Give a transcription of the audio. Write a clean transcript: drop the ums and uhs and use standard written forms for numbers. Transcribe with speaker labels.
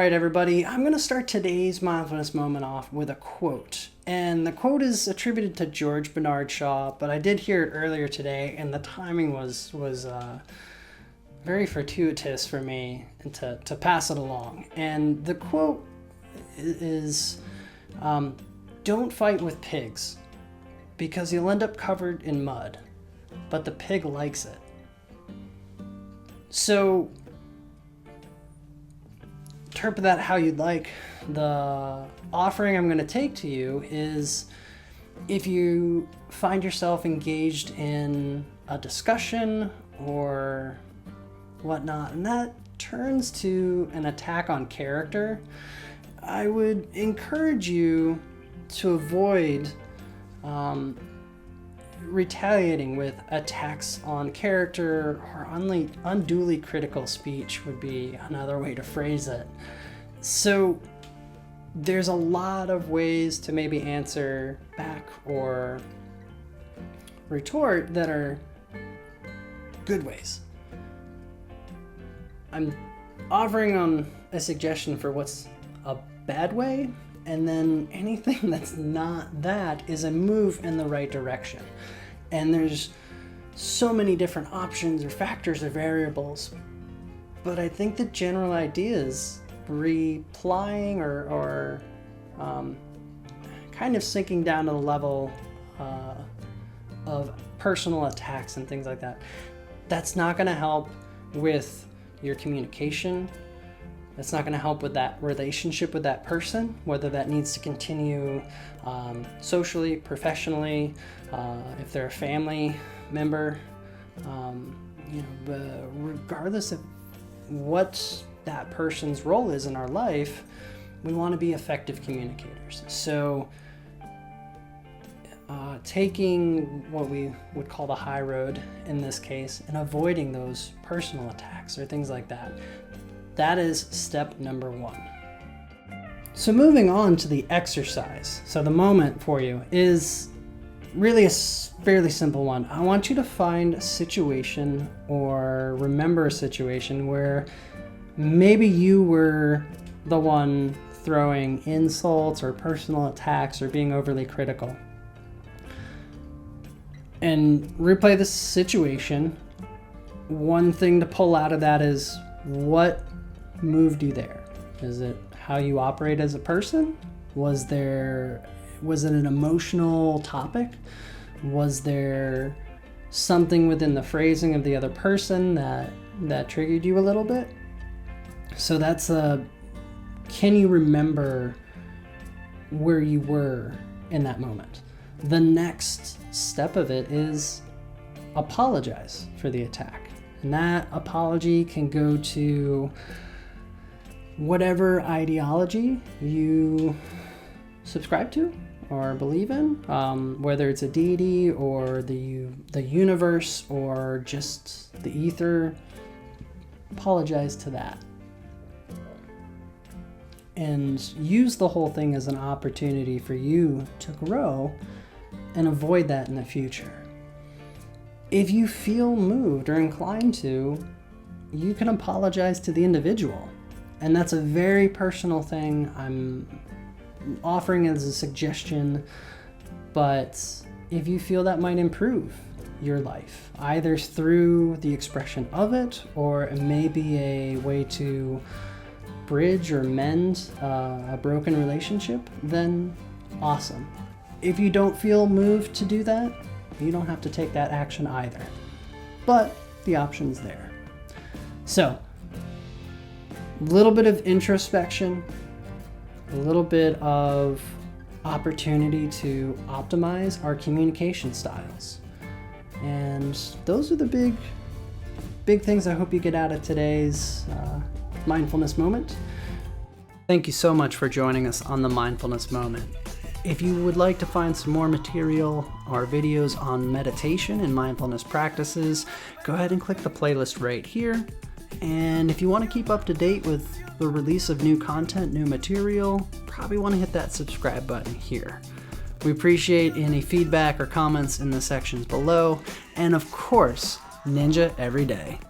Speaker 1: right, everybody, I'm going to start today's mindfulness moment off with a quote. And the quote is attributed to George Bernard Shaw, but I did hear it earlier today, and the timing was very fortuitous for me and to pass it along. And the quote is, don't fight with pigs, because you'll end up covered in mud, but the pig likes it. So interpret that how you'd like. The offering I'm going to take to you is, if you find yourself engaged in a discussion or whatnot, and that turns to an attack on character, I would encourage you to avoid retaliating with attacks on character, or unduly critical speech would be another way to phrase it. So there's a lot of ways to maybe answer back or retort that are good ways. I'm offering on a suggestion for what's a bad way, and then anything that's not that is a move in the right direction. And there's so many different options or factors or variables, but I think the general idea is replying or kind of sinking down to the level of personal attacks and things like that. That's not going to help with your communication. That's not going to help with that relationship with that person, whether that needs to continue socially, professionally, if they're a family member, regardless of what that person's role is in our life, we want to be effective communicators. So taking what we would call the high road in this case and avoiding those personal attacks or things like that, that is step number one. So moving on to the exercise. So the moment for you is really a fairly simple one. I want you to find a situation or remember a situation where maybe you were the one throwing insults or personal attacks or being overly critical. And replay the situation. One thing to pull out of that is, what moved you there? Is it how you operate as a person? Was it an emotional topic? Was there something within the phrasing of the other person that triggered you a little bit? So that's can you remember where you were in that moment? The next step of it is apologize for the attack. And that apology can go to whatever ideology you subscribe to or believe in, whether it's a deity or the universe or just the ether. Apologize to that. And use the whole thing as an opportunity for you to grow and avoid that in the future. If you feel moved or inclined to, you can apologize to the individual. And that's a very personal thing. I'm offering as a suggestion, but if you feel that might improve your life, either through the expression of it, or it may be a way to bridge or mend a broken relationship, then awesome. If you don't feel moved to do that, you don't have to take that action either. But the option's there. So, a little bit of introspection, a little bit of opportunity to optimize our communication styles. And those are the big things I hope you get out of today's mindfulness moment. Thank you so much for joining us on the Mindfulness Moment. If you would like to find some more material or videos on meditation and mindfulness practices, go ahead and click the playlist right here. And if you want to keep up to date with the release of new content, new material, probably want to hit that subscribe button here. We appreciate any feedback or comments in the sections below. And of course, Ninja every day.